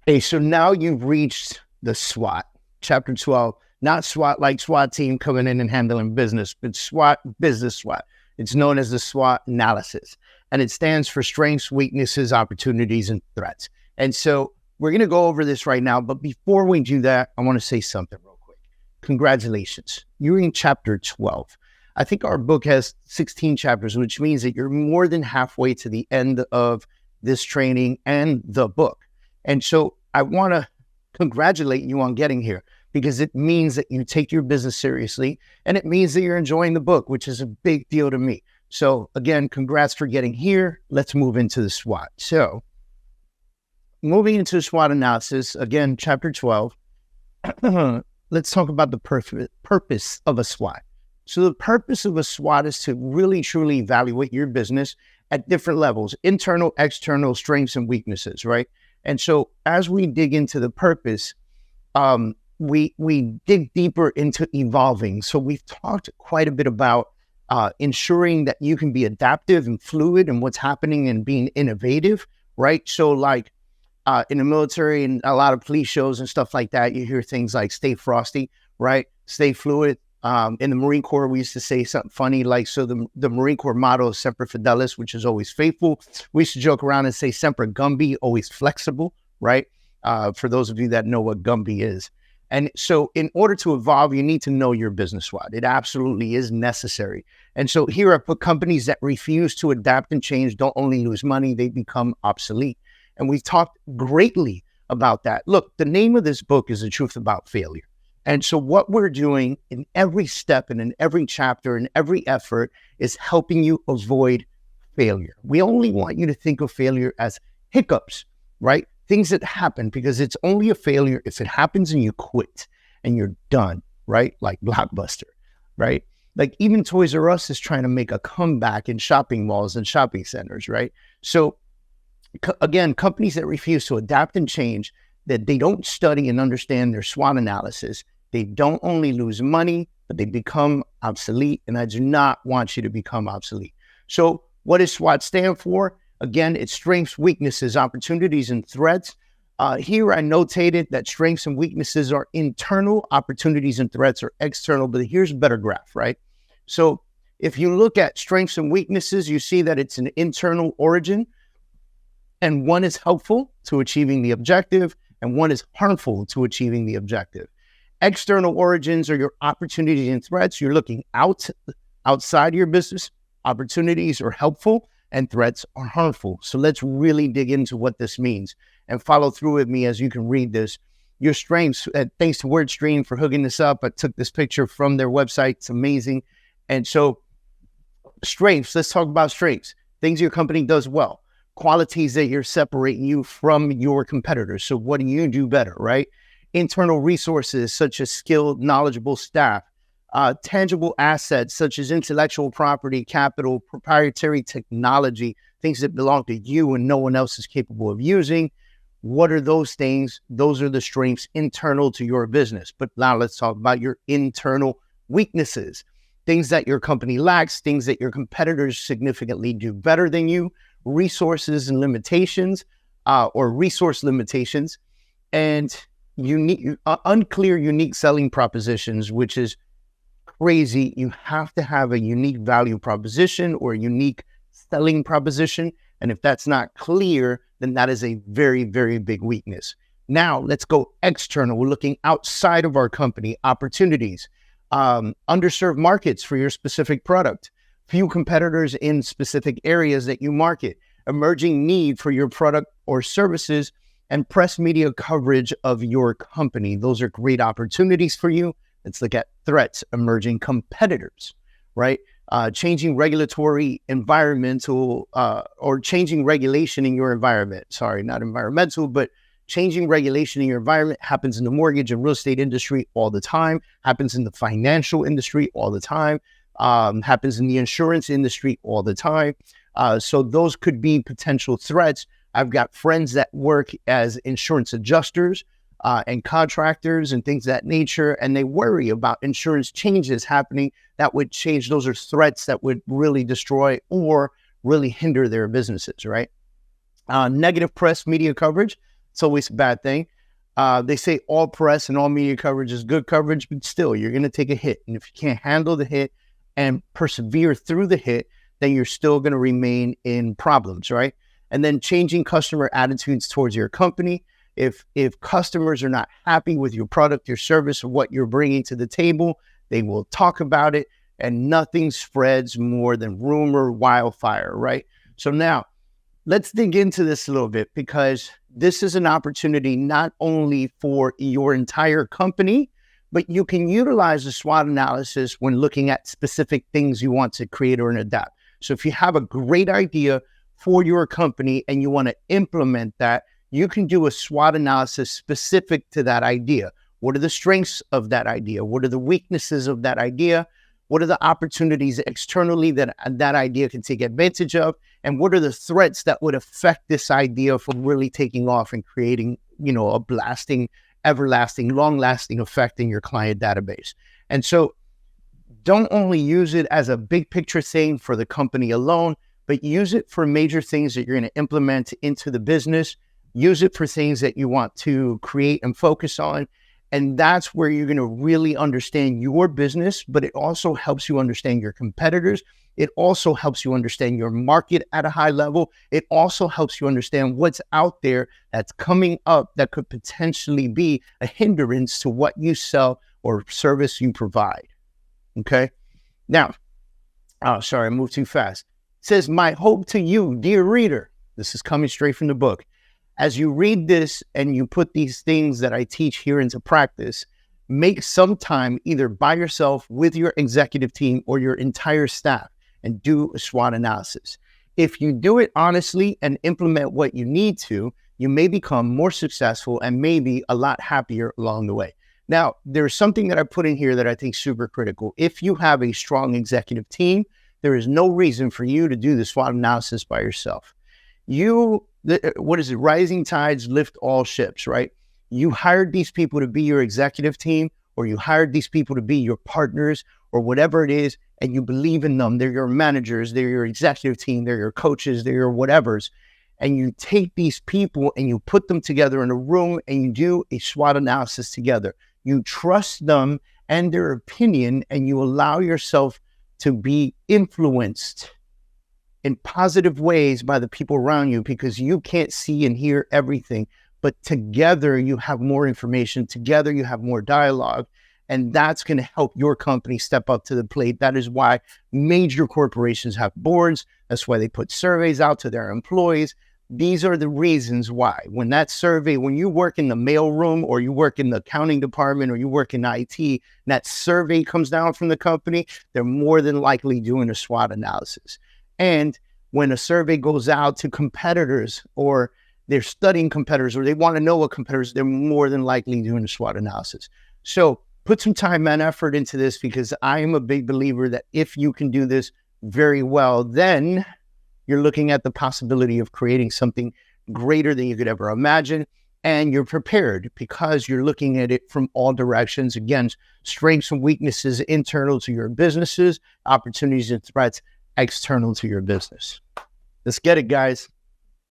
Okay, so now you've reached the SWOT, chapter 12, not SWAT like SWAT team coming in and handling business, but SWOT, business SWOT. It's known as the SWOT analysis, and it stands for strengths, weaknesses, opportunities, and threats. And so we're going to go over this right now, but before we do that, I want to say something real quick. Congratulations. You're in chapter 12. I think our book has 16 chapters, which means that you're more than halfway to the end of this training and the book. And so I want to congratulate you on getting here, because it means that you take your business seriously, and it means that you're enjoying the book, which is a big deal to me. So again, congrats for getting here. Let's move into the SWOT. So moving into the SWOT analysis, again, chapter 12, let's talk about the purpose of a SWOT. So the purpose of a SWOT is to really, truly evaluate your business at different levels, internal, external, strengths, and weaknesses, right? And so as we dig into the purpose, we dig deeper into evolving. So we've talked quite a bit about ensuring that you can be adaptive and fluid in what's happening and being innovative, right? So like in the military and a lot of police shows and stuff like that, you hear things like stay frosty, right? Stay fluid. In the Marine Corps, we used to say something funny like, so the Marine Corps motto is Semper Fidelis, which is always faithful. We used to joke around and say Semper Gumby, always flexible, right? For those of you that know what Gumby is. And so in order to evolve, you need to know your business SWOT. It absolutely is necessary. And so here I put companies that refuse to adapt and change don't only lose money, they become obsolete. And we've talked greatly about that. Look, the name of this book is The Truth About Failure. And so what we're doing in every step and in every chapter and every effort is helping you avoid failure. We only want you to think of failure as hiccups, right? Things that happen, because it's only a failure if it happens and you quit and you're done, right? Like Blockbuster, right? Like even Toys R Us is trying to make a comeback in shopping malls and shopping centers, right? So again, companies that refuse to adapt and change, that they don't study and understand their SWOT analysis, they don't only lose money, but they become obsolete. And I do not want you to become obsolete. So what does SWOT stand for? Again, it's strengths, weaknesses, opportunities, and threats. Here I notated that strengths and weaknesses are internal, opportunities and threats are external, but here's a better graph, right? So if you look at strengths and weaknesses, you see that it's an internal origin, and one is helpful to achieving the objective, and one is harmful to achieving the objective. External origins are your opportunities and threats. You're looking outside your business. Opportunities are helpful and threats are harmful. So let's really dig into what this means and follow through with me as you can read this. Your strengths, thanks to WordStream for hooking this up. I took this picture from their website. It's amazing. And so strengths, let's talk about strengths. Things your company does well. Qualities that you're separating you from your competitors. So what do you do better, right? Internal resources such as skilled, knowledgeable staff, tangible assets such as intellectual property, capital, proprietary technology, things that belong to you and no one else is capable of using. What are those things? Those are the strengths internal to your business. But now let's talk about your internal weaknesses, things that your company lacks, things that your competitors significantly do better than you, resources and limitations, or resource limitations, and unclear unique selling propositions, which is crazy. You have to have a unique value proposition or a unique selling proposition. And if that's not clear, then that is a very, very big weakness. Now let's go external. We're looking outside of our company, opportunities, underserved markets for your specific product, few competitors in specific areas that you market, emerging need for your product or services, and press media coverage of your company. Those are great opportunities for you. Let's look at threats, emerging competitors, right? Changing regulatory environmental or changing regulation in your environment. Sorry, not environmental, but changing regulation in your environment happens in the mortgage and real estate industry all the time, happens in the financial industry all the time, happens in the insurance industry all the time. So those could be potential threats. I've got friends that work as insurance adjusters and contractors and things of that nature, and they worry about insurance changes happening that would change. Those are threats that would really destroy or really hinder their businesses, right? Negative press media coverage. It's always a bad thing. They say all press and all media coverage is good coverage, but still, you're going to take a hit. And if you can't handle the hit and persevere through the hit, then you're still going to remain in problems, right? And then changing customer attitudes towards your company. If customers are not happy with your product, your service, or what you're bringing to the table, they will talk about it, and nothing spreads more than rumor wildfire, right? So now, let's dig into this a little bit, because this is an opportunity not only for your entire company, but you can utilize the SWOT analysis when looking at specific things you want to create or adapt. So if you have a great idea for your company and you want to implement that, you can do a SWOT analysis specific to that idea. What are the strengths of that idea? What are the weaknesses of that idea? What are the opportunities externally that that idea can take advantage of? And what are the threats that would affect this idea from really taking off and creating, a blasting, everlasting, long-lasting effect in your client database? And so don't only use it as a big picture thing for the company alone, but use it for major things that you're going to implement into the business. Use it for things that you want to create and focus on. And that's where you're going to really understand your business, but it also helps you understand your competitors. It also helps you understand your market at a high level. It also helps you understand what's out there that's coming up that could potentially be a hindrance to what you sell or service you provide. Okay. Now, sorry, I moved too fast. It says, my hope to you, dear reader, this is coming straight from the book. As you read this and you put these things that I teach here into practice, make some time either by yourself with your executive team or your entire staff and do a SWOT analysis. If you do it honestly and implement what you need to, you may become more successful and maybe a lot happier along the way. Now, there's something that I put in here that I think is super critical. If you have a strong executive team, there is no reason for you to do the SWOT analysis by yourself. Rising tides lift all ships, right? You hired these people to be your executive team, or you hired these people to be your partners, or whatever it is, and you believe in them. They're your managers, they're your executive team, they're your coaches, they're your whatevers. And you take these people and you put them together in a room and you do a SWOT analysis together. You trust them and their opinion, and you allow yourself to be influenced in positive ways by the people around you, because you can't see and hear everything, but together you have more information, together you have more dialogue, and that's going to help your company step up to the plate. That is why major corporations have boards. That's why they put surveys out to their employees. These are the reasons why. When you work in the mailroom, or you work in the accounting department, or you work in IT, and that survey comes down from the company, they're more than likely doing a SWOT analysis. And when a survey goes out to competitors, or they're studying competitors, or they want to know what competitors, they're more than likely doing a SWOT analysis. So put some time and effort into this, because I am a big believer that if you can do this very well, then you're looking at the possibility of creating something greater than you could ever imagine. And you're prepared because you're looking at it from all directions. Again, strengths and weaknesses internal to your businesses, opportunities and threats external to your business. Let's get it, guys.